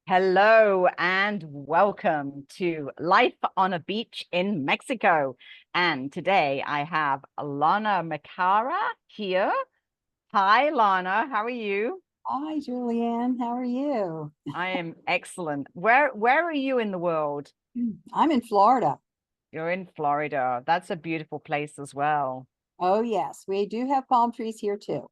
Hello and welcome to Life on a Beach in Mexico. And today I have Lana Makara here. Hi, Lana. How are you? Hi, Julianne. How are you? I am excellent. Where are you in the world? I'm in Florida. You're in Florida. That's a beautiful place as well. Oh, yes, we do have palm trees here too.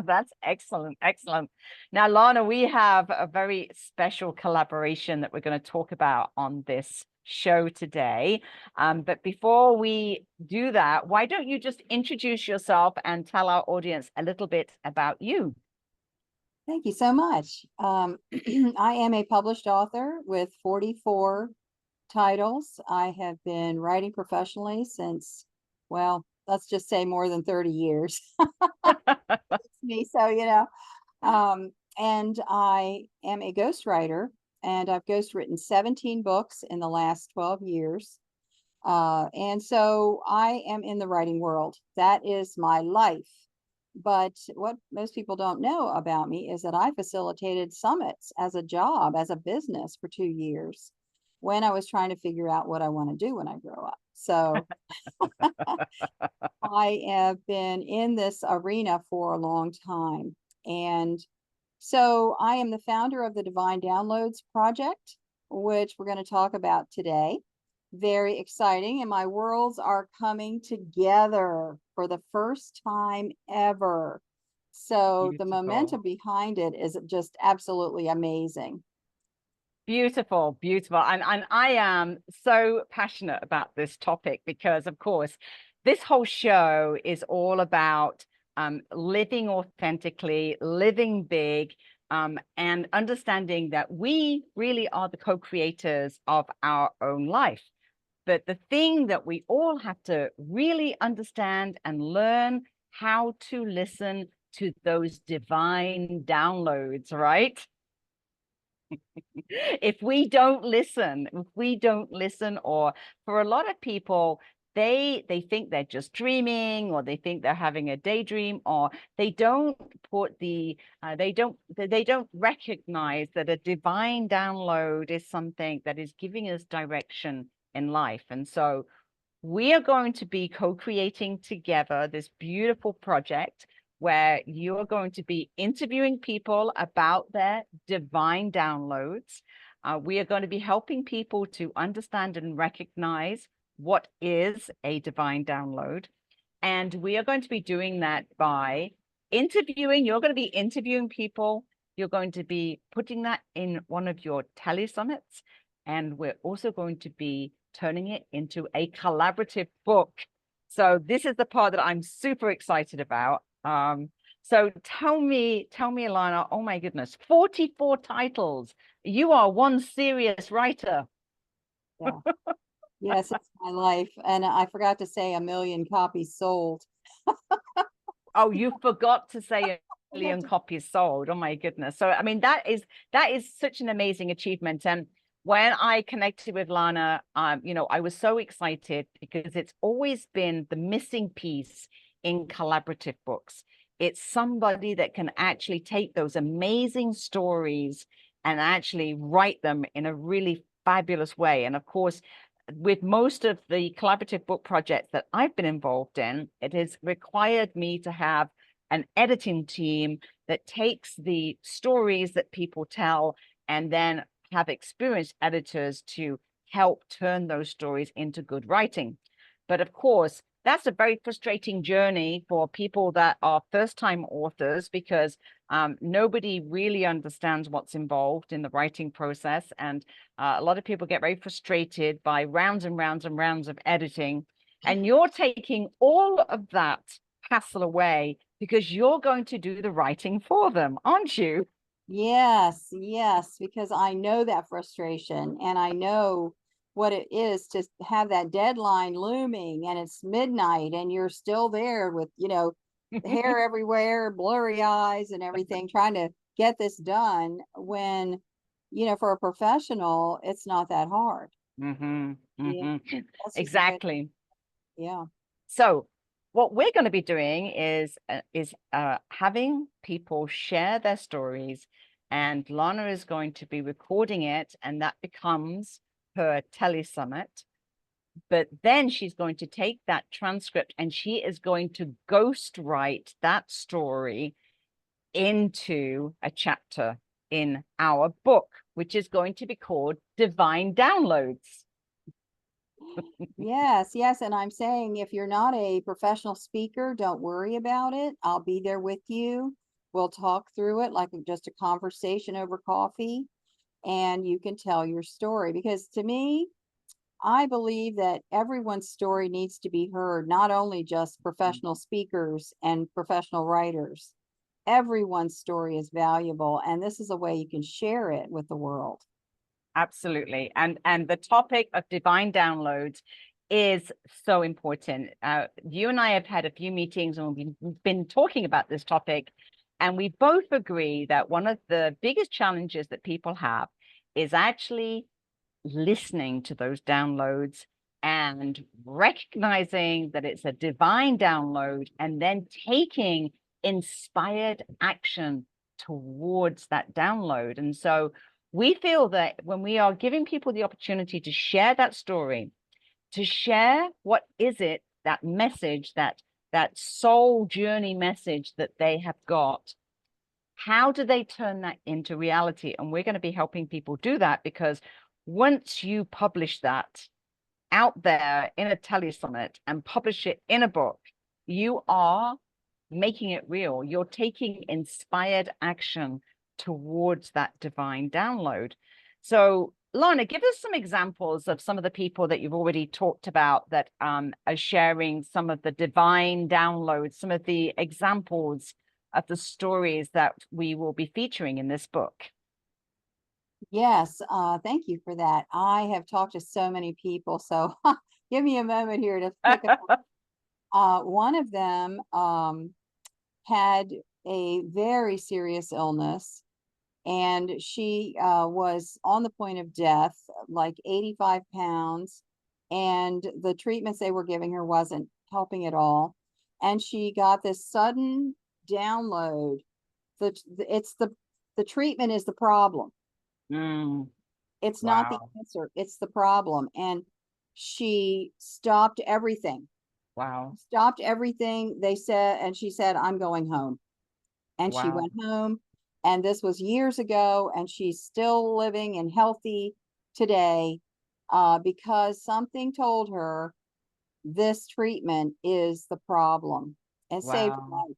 That's excellent. Excellent. Now, Lana, we have a very special collaboration that we're going to talk about on this show today. But before we do that, why don't you just introduce yourself and tell our audience a little bit about you? Thank you so much. I am a published author with 44 titles. I have been writing professionally since, well, let's just say more than 30 years. It's me, and I am a ghostwriter, and I've ghostwritten 17 books in the last 12 years. And so I am in the writing world. That is my life. But what most people don't know about me is that I facilitated summits as a job, as a business for 2 years when I was trying to figure out what I want to do when I grow up. So I have been in this arena for a long time. And so I am the founder of the Divine Downloads Project, which we're going to talk about today. Very exciting. And my worlds are coming together for the first time ever. So the Beautiful. momentum behind it is just absolutely amazing. Beautiful, beautiful. And I am so passionate about this topic because, of course, this whole show is all about living authentically, living big, and understanding that we really are the co-creators of our own life. But the thing that we all have to really understand and learn how to listen to those divine downloads, right? If we don't listen, or for a lot of people, they think they're just dreaming, or they think they're having a daydream, or they don't put the they don't recognize that a divine download is something that is giving us direction in life. And so we are going to be co-creating together this beautiful project where you are going to be interviewing people about their divine downloads. We are going to be helping people to understand and recognize what is a divine download. And we are going to be doing that by interviewing. You're going to be interviewing people. You're going to be putting that in one of your telesummits. And we're also going to be turning it into a collaborative book. So this is the part that I'm super excited about. So tell me, Alana, oh my goodness, 44 titles. You are one serious writer. Yeah. Yes, it's my life. And I forgot to say 1 million copies sold. Oh, you forgot to say a I forgot million to- copies sold. Oh my goodness. So I mean that is such an amazing achievement. And when I connected with Lana, I was so excited because it's always been the missing piece in collaborative books. It's somebody that can actually take those amazing stories and actually write them in a really fabulous way. And of course, with most of the collaborative book projects that I've been involved in, it has required me to have an editing team that takes the stories that people tell and then have experienced editors to help turn those stories into good writing. But of course, that's a very frustrating journey for people that are first-time authors because nobody really understands what's involved in the writing process. And a lot of people get very frustrated by rounds and rounds and rounds of editing. And you're taking all of that hassle away because you're going to do the writing for them, aren't you? Yes, yes, because I know that frustration and I know what it is to have that deadline looming and it's midnight and you're still there with, hair everywhere, blurry eyes and everything, trying to get this done when, for a professional, it's not that hard. Mm-hmm, Yeah, mm-hmm. that's just the way, Exactly. yeah. So what we're going to be doing is having people share their stories and Lana is going to be recording it, and that becomes her telesummit. But then she's going to take that transcript and she is going to ghost write that story into a chapter in our book, which is going to be called Divine Downloads. Yes, yes. And I'm saying, if you're not a professional speaker, don't worry about it. I'll be there with you. We'll talk through it like just a conversation over coffee, and you can tell your story. Because to me, I believe that everyone's story needs to be heard, not only just professional speakers and professional writers. Everyone's story is valuable, and this is a way you can share it with the world. Absolutely. And the topic of divine downloads is so important. You and I have had a few meetings and we've been talking about this topic, and we both agree that one of the biggest challenges that people have is actually listening to those downloads and recognizing that it's a divine download and then taking inspired action towards that download. And so we feel that when we are giving people the opportunity to share that story, to share what is it, that message, that soul journey message that they have got, how do they turn that into reality? And we're going to be helping people do that, because once you publish that out there in a telesummit and publish it in a book, you are making it real. You're taking inspired action towards that divine download. So, Lana, give us some examples of some of the people that you've already talked about that are sharing some of the divine downloads, some of the examples of the stories that we will be featuring in this book. Yes, thank you for that. I have talked to so many people, so give me a moment here to pick up. One of them had a very serious illness, and she was on the point of death, like 85 pounds, and the treatments they were giving her wasn't helping at all. And she got this sudden download. The treatment is the problem. It's not the Wow. answer, it's the problem. And she stopped everything. Wow. Stopped everything. They said, and she said, I'm going home. And she Wow. went home. And this was years ago, and she's still living and healthy today, because something told her this treatment is the problem, and saved her Wow. life.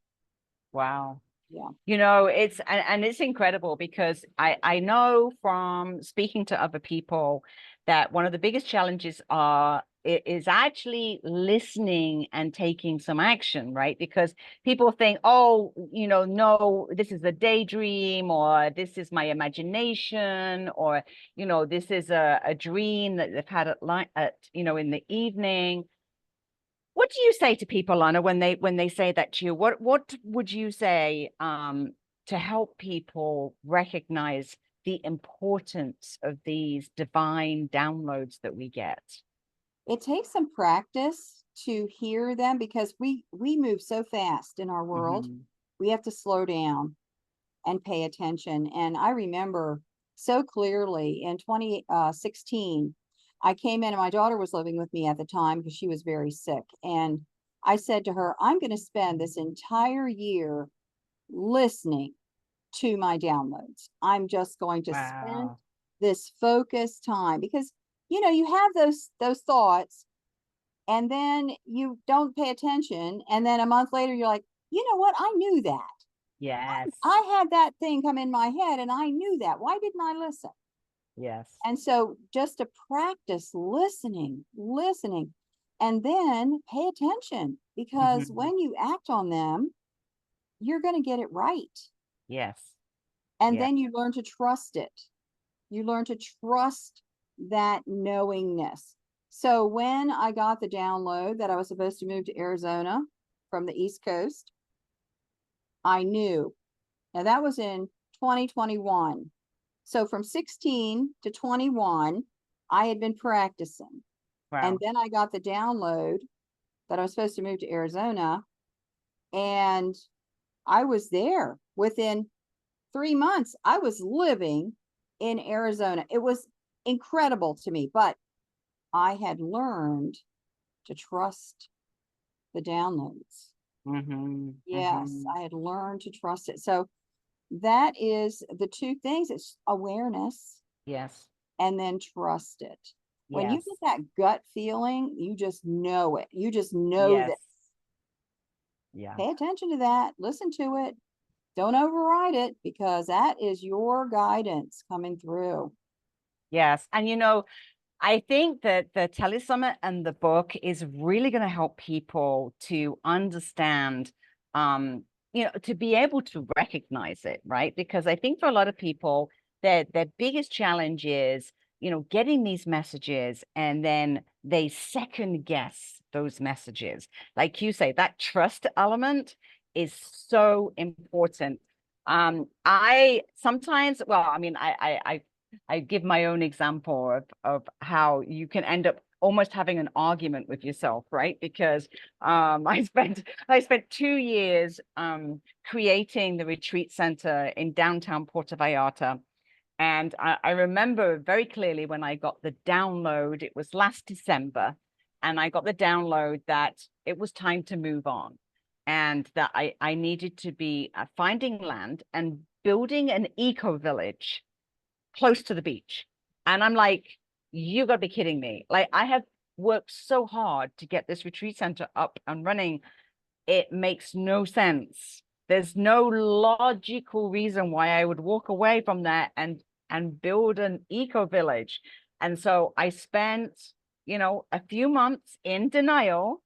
Wow. Yeah. You know, it's and it's incredible, because I know from speaking to other people that one of the biggest challenges is actually listening and taking some action, right? Because people think, oh, you know, no, this is a daydream, or this is my imagination, or, you know, this is a dream that they've had you know, in the evening. What do you say to people, Lana, when they say that to you? What would you say to help people recognize the importance of these divine downloads that we get? It takes some practice to hear them, because we move so fast in our world. Mhm. We have to slow down and pay attention. And I remember so clearly in 2016, I came in, and my daughter was living with me at the time because she was very sick. And I said to her, I'm going to spend this entire year listening to my downloads. I'm just going to spend Wow. this focused time, because you have those thoughts, and then you don't pay attention, and then a month later you're like, you know what, I knew that. Yes. I had that thing come in my head, and I knew that. Why didn't I listen? Yes. And so just to practice listening, and then pay attention, because Mhm. when you act on them, you're going to get it right. Yes. And Yes. then you learn to trust it. You learn to trust that knowingness. So when I got the download that I was supposed to move to Arizona from the East Coast, I knew. Now that was in 2021. So from 16 to 21, I had been practicing. And Wow. then I got the download that I was supposed to move to Arizona. And I was there within 3 months, I was living in Arizona. It was incredible to me, but I had learned to trust the downloads. Mm-hmm. Yes, Mm-hmm. I had learned to trust it. So that is the two things. It's awareness Yes. and then trust it. When you Yes. get that gut feeling, you just know it. You just know Yes. that. Yeah. Pay attention to that. Listen to it. Don't override it because that is your guidance coming through. Yes. And I think that the telesummit and the book is really going to help people to understand, to be able to recognize it, right? Because I think for a lot of people, their biggest challenge is, getting these messages and then they second guess those messages. Like you say, that trust element is so important. I sometimes, well, I mean, I give my own example of how you can end up almost having an argument with yourself, right? Because I spent 2 years creating the retreat center in downtown Puerto Vallarta. And I remember very clearly when I got the download, it was last December, and I got the download that it was time to move on and that I needed to be finding land and building an eco village close to the beach. And I'm like, you gotta be kidding me. Like, I have worked so hard to get this retreat center up and running. It makes no sense. There's no logical reason why I would walk away from that and build an eco village. And so I spent, a few months in denial,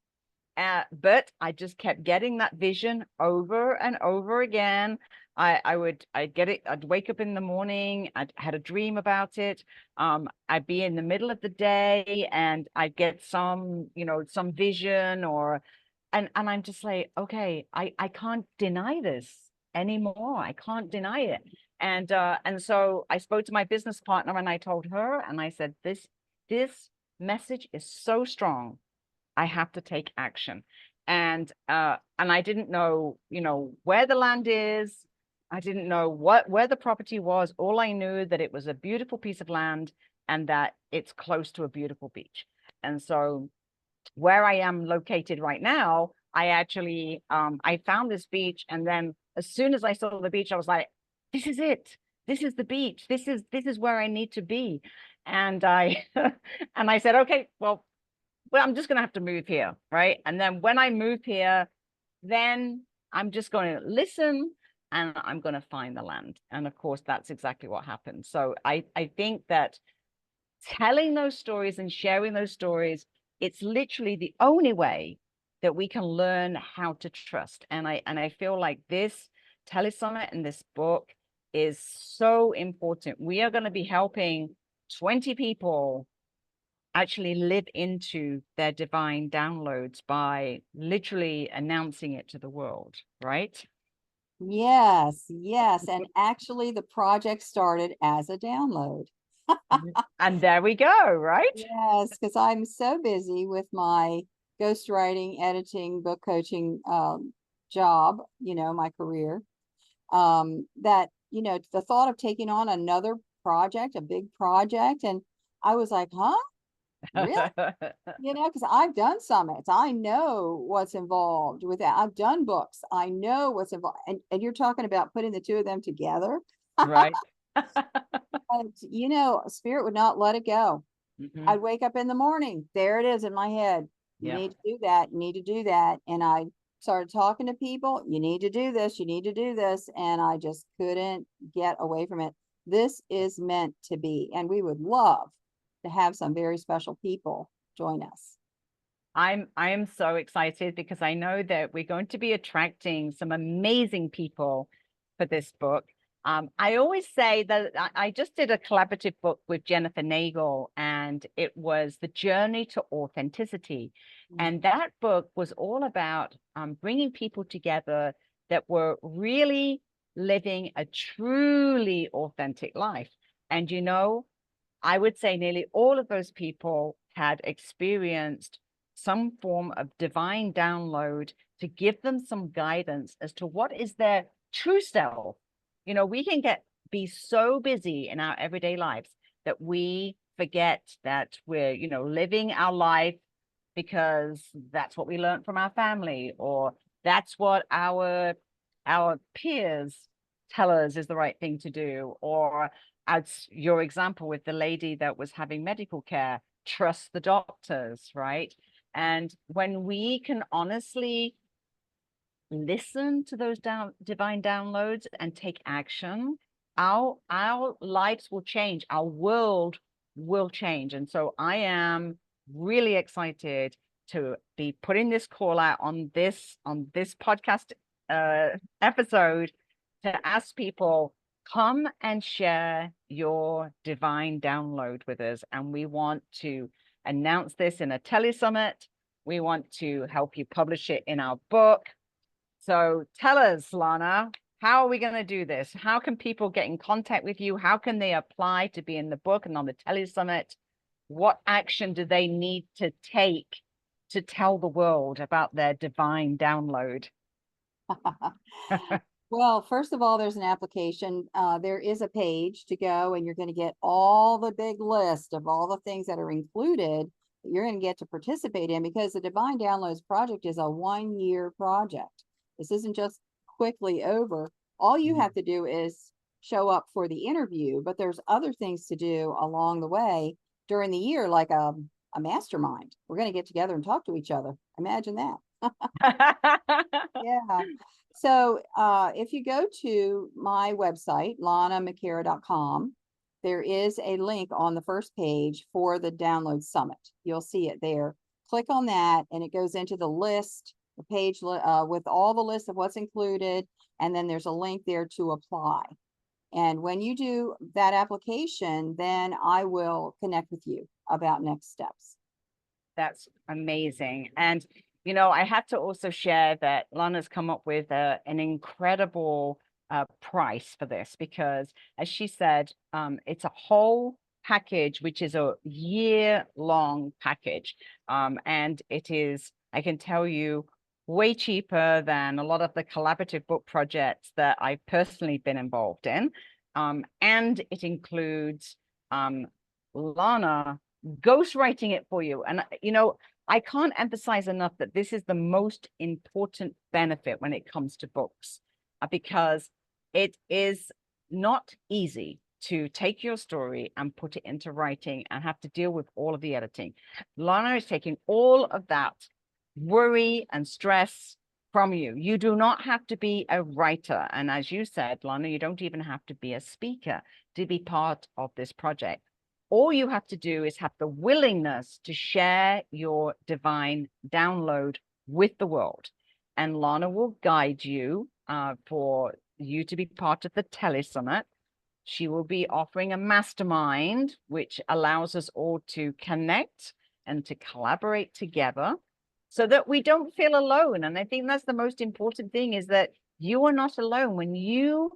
but I just kept getting that vision over and over again. I'd get it, I'd wake up in the morning, I'd had a dream about it. I'd be in the middle of the day and I'd get some vision and I'm just like, okay, I can't deny this anymore. I can't deny it. And so I spoke to my business partner and I told her, and I said, this message is so strong. I have to take action. And I didn't know, where the land is. I didn't know where the property was. All I knew that it was a beautiful piece of land and that it's close to a beautiful beach. And so where I am located right now, I actually I found this beach, and then as soon as I saw the beach, I was like, this is it. This is the beach. This is where I need to be. And I and I said, okay, well, I'm just going to have to move here, right? And then when I move here, then I'm just going to listen and I'm going to find the land. And of course, that's exactly what happened. So I think that telling those stories and sharing those stories, it's literally the only way that we can learn how to trust. And I feel like this telesummit and this book is so important. We are going to be helping 20 people actually live into their divine downloads by literally announcing it to the world, right? Yes, yes. And actually, the project started as a download. And there we go, right? Yes, because I'm so busy with my ghostwriting, editing, book coaching job, my career, that, the thought of taking on another project, a big project, and I was like, huh? Really? Because I've done summits. I know what's involved with that. I've done books. I know what's involved. And you're talking about putting the two of them together. Right. And, spirit would not let it go. Hmm. I'd wake up in the morning. There it is in my head. You Yeah. need to do that. You need to do that. And I started talking to people. You need to do this. You need to do this. And I just couldn't get away from it. This is meant to be. And we would love to have some very special people join us. I am so excited because I know that we're going to be attracting some amazing people for this book. I always say that I just did a collaborative book with Jennifer Nagel, and it was The Journey to Authenticity. Mm. And that book was all about bringing people together that were really living a truly authentic life. And, I would say nearly all of those people had experienced some form of divine download to give them some guidance as to what is their true self You know, we can be so busy in our everyday lives that we forget that we're, you know, living our life because that's what we learned from our family, or that's what our peers tell us is the right thing to do. Or as your example with the lady that was having medical care, trust the doctors, right? And when we can honestly listen to those divine downloads and take action, our lives will change, our world will change. And so I am really excited to be putting this call out on this podcast episode, to ask people, come and share your divine download with us. And we want to announce this in a telesummit. We want to help you publish it in our book. So tell us, Lana, how are we going to do this? How can people get in contact with you? How can they apply to be in the book and on the telesummit? What action do they need to take to tell the world about their divine download? Well, first of all, there's an application. There is a page to go, and you're going to get all the big list of all the things that are included that you're going to get to participate in, because the Divine Downloads project is a 1-year project. This isn't just quickly over. All you have to do is show up for the interview, but there's other things to do along the way during the year, like a mastermind. We're going to get together and talk to each other. Imagine that. Yeah. So if you go to my website, lanamckera.com, there is a link on the first page for the Download Summit. You'll see it there. Click on that, and it goes into the list, the page with all the list of what's included. And then there's a link there to apply. And when you do that application, then I will connect with you about next steps. That's amazing. And, you know, I have to also share that Lana's come up with an incredible price for this, because as she said, it's a whole package, which is a year-long package. And it is, I can tell you, way cheaper than a lot of the collaborative book projects that I've personally been involved in. And it includes Lana ghostwriting it for you. And, you know, I can't emphasize enough that this is the most important benefit when it comes to books, because it is not easy to take your story and put it into writing and have to deal with all of the editing. Lana is taking all of that worry and stress from you. You do not have to be a writer. And as you said, Lana, you don't even have to be a speaker to be part of this project. All you have to do is have the willingness to share your divine download with the world. And Lana will guide you for you to be part of the telesummit. She will be offering a mastermind, which allows us all to connect and to collaborate together so that we don't feel alone. And I think that's the most important thing, is that you are not alone. When you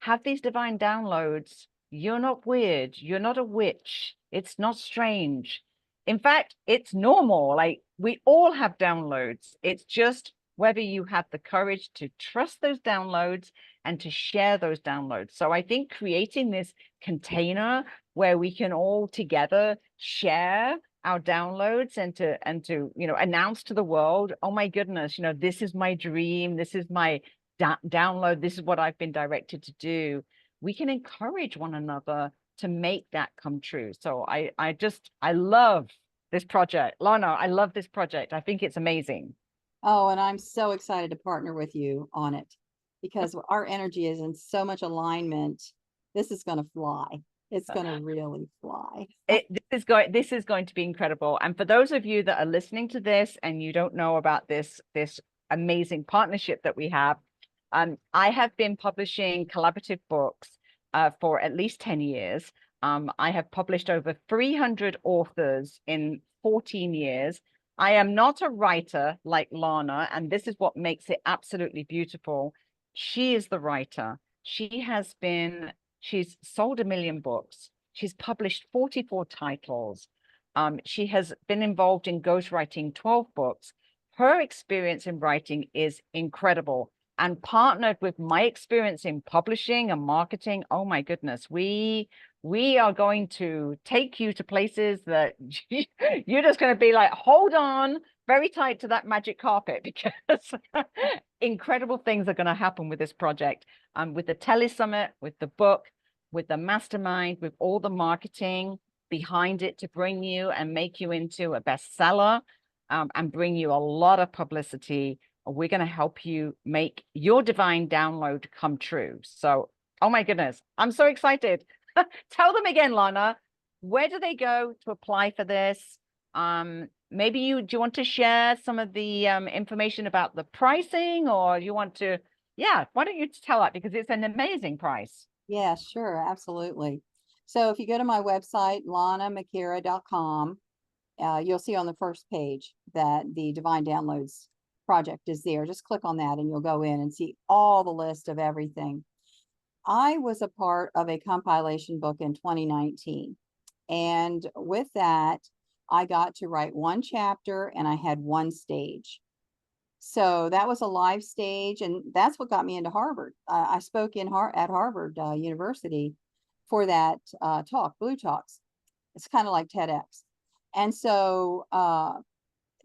have these divine downloads, you're not weird. You're not a witch. It's not strange. In fact, it's normal. Like, we all have downloads. It's just whether you have the courage to trust those downloads and to share those downloads. So I think creating this container where we can all together share our downloads and to you know, announce to the world, oh my goodness, you know, this is my dream, this is my download, this is what I've been directed to do. We can encourage one another to make that come true. So I love this project. Lana, I love this project. I think it's amazing. Oh, and I'm so excited to partner with you on it, because our energy is in so much alignment. This is going to fly. It's going to really fly. This is going to be incredible. And for those of you that are listening to this and you don't know about this amazing partnership that we have, I have been publishing collaborative books for at least 10 years. I have published over 300 authors in 14 years. I am not a writer like Lana, and this is what makes it absolutely beautiful. She is the writer. She's sold 1 million books. She's published 44 titles. She has been involved in ghostwriting 12 books. Her experience in writing is incredible. and partnered with my experience in publishing and marketing. Oh my goodness, we are going to take you to places that you're just going to be like, hold on very tight to that magic carpet, because incredible things are going to happen with this project, with the Telesummit, with the book, with the mastermind, with all the marketing behind it to bring you and make you into a bestseller, and bring you a lot of publicity. We're going to help you make your divine download come true. So, oh my goodness, I'm so excited. Tell them again, Lana, where do they go to apply for this? Maybe do you want to share some of the information about the pricing, or you want to, yeah, why don't you tell that, because it's an amazing price. Yeah, sure, absolutely. So if you go to my website, lanamikera.com, you'll see on the first page that the Divine Downloads project is there. Just click on that and you'll go in and see all the list of everything. I was a part of a compilation book in 2019. And with that, I got to write one chapter and I had one stage. So that was a live stage, and that's what got me into Harvard. I spoke at Harvard University for that talk, Blue Talks. It's kind of like TEDx. And so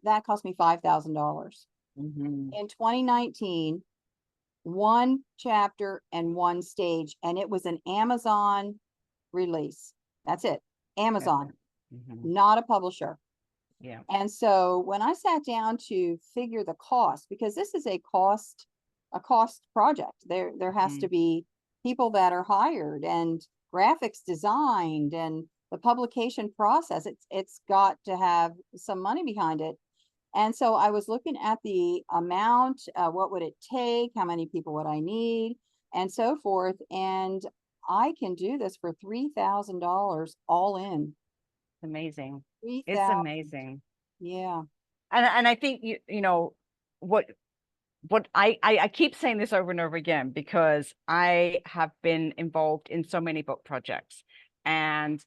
that cost me $5,000. Mm-hmm. In 2019, one chapter and one stage, and it was an Amazon release. That's it. Amazon, Mm-hmm. not a publisher. Yeah. And so when I sat down to figure the cost, because this is a cost project, there has to be people that are hired and graphics designed and the publication process. It's got to have some money behind it. And so I was looking at the amount, what would it take, how many people would I need, and so forth. And I can do this for $3,000 all in. Amazing. It's 3,000. amazing. Yeah. And I think you know what I keep saying this over and over again, because I have been involved in so many book projects, and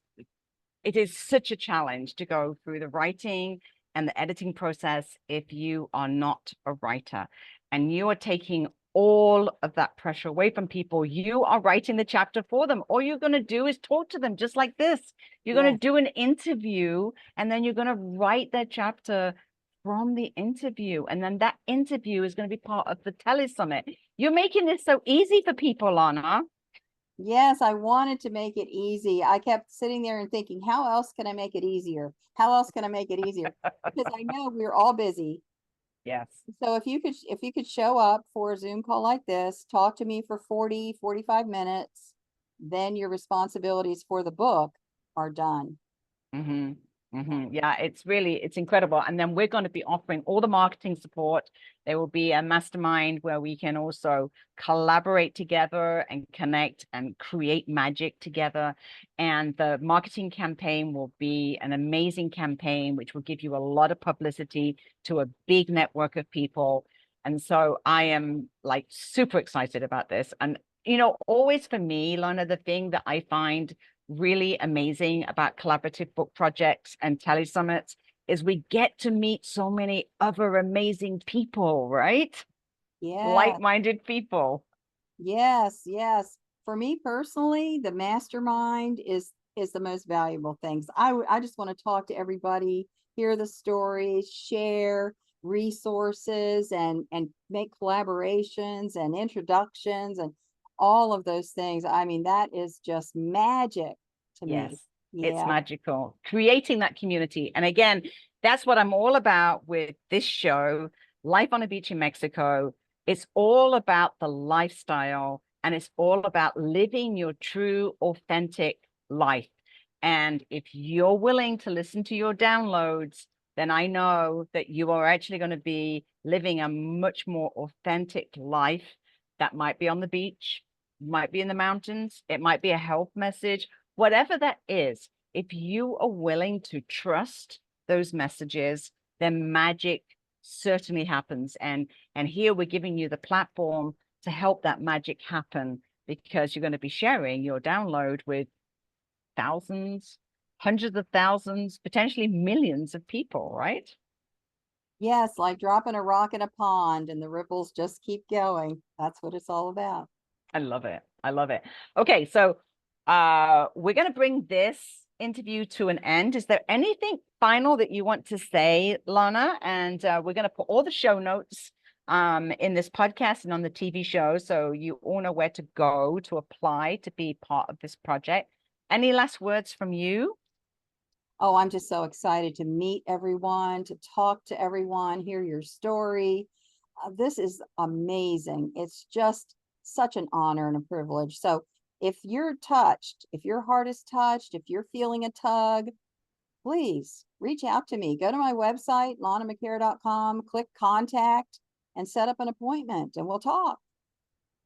it is such a challenge to go through the writing and the editing process if you are not a writer, and you are taking all of that pressure away from people. You are writing the chapter for them. All you're going to do is talk to them just like this. You're going to do an interview, and then you're going to write their chapter from the interview. And then that interview is going to be part of the Telesummit. You're making this so easy for people, Lana. Yes, I wanted to make it easy. I kept sitting there and thinking, how else can I make it easier? How else can I make it easier? Because I know we're all busy. Yes. So if you could show up for a Zoom call like this, talk to me for 40, 45 minutes, then your responsibilities for the book are done. Mm-hmm. Mm-hmm. Yeah, it's incredible. And then we're going to be offering all the marketing support. There will be a mastermind where we can also collaborate together and connect and create magic together. And the marketing campaign will be an amazing campaign, which will give you a lot of publicity to a big network of people. And so I am like super excited about this. And, you know, always for me, Lana, the thing that I find really amazing about collaborative book projects and telesummits is we get to meet so many other amazing people, right? Yeah. Like-minded people. Yes, yes. For me personally, the mastermind is the most valuable things. I just want to talk to everybody, hear the stories, share resources, and make collaborations and introductions and all of those things. I mean, that is just magic to me. Yes, it's Yeah. magical. Creating that community. And again, that's what I'm all about with this show, Life on a Beach in Mexico. It's all about the lifestyle, and it's all about living your true, authentic life. And if you're willing to listen to your downloads, then I know that you are actually going to be living a much more authentic life. That might be on the beach, might be in the mountains, it might be a health message, whatever that is. If you are willing to trust those messages, then magic certainly happens. And here we're giving you the platform to help that magic happen, because you're going to be sharing your download with thousands, hundreds of thousands, potentially millions of people, right? Yes, like dropping a rock in a pond and the ripples just keep going. That's what it's all about. I love it. I love it. Okay, so we're going to bring this interview to an end. Is there anything final that you want to say, Lana? And we're going to put all the show notes in this podcast and on the TV show, so you all know where to go to apply to be part of this project. Any last words from you? Oh, I'm just so excited to meet everyone, to talk to everyone, hear your story. This is amazing. It's just such an honor and a privilege. So if you're touched, if your heart is touched, if you're feeling a tug, please reach out to me. Go to my website, lanamccara.com, click contact, and set up an appointment, and we'll talk.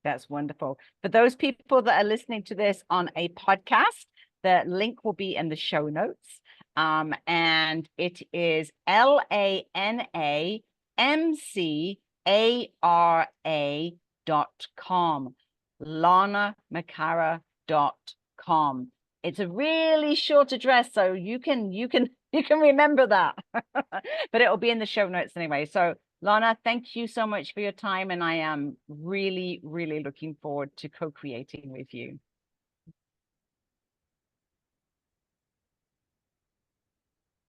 That's wonderful. For those people that are listening to this on a podcast, the link will be in the show notes. And it is LANAMCARA.com, lanamccara.com. It's a really short address, so you can remember that. But it'll be in the show notes anyway. So Lana, thank you so much for your time, and I am really, really looking forward to co-creating with you.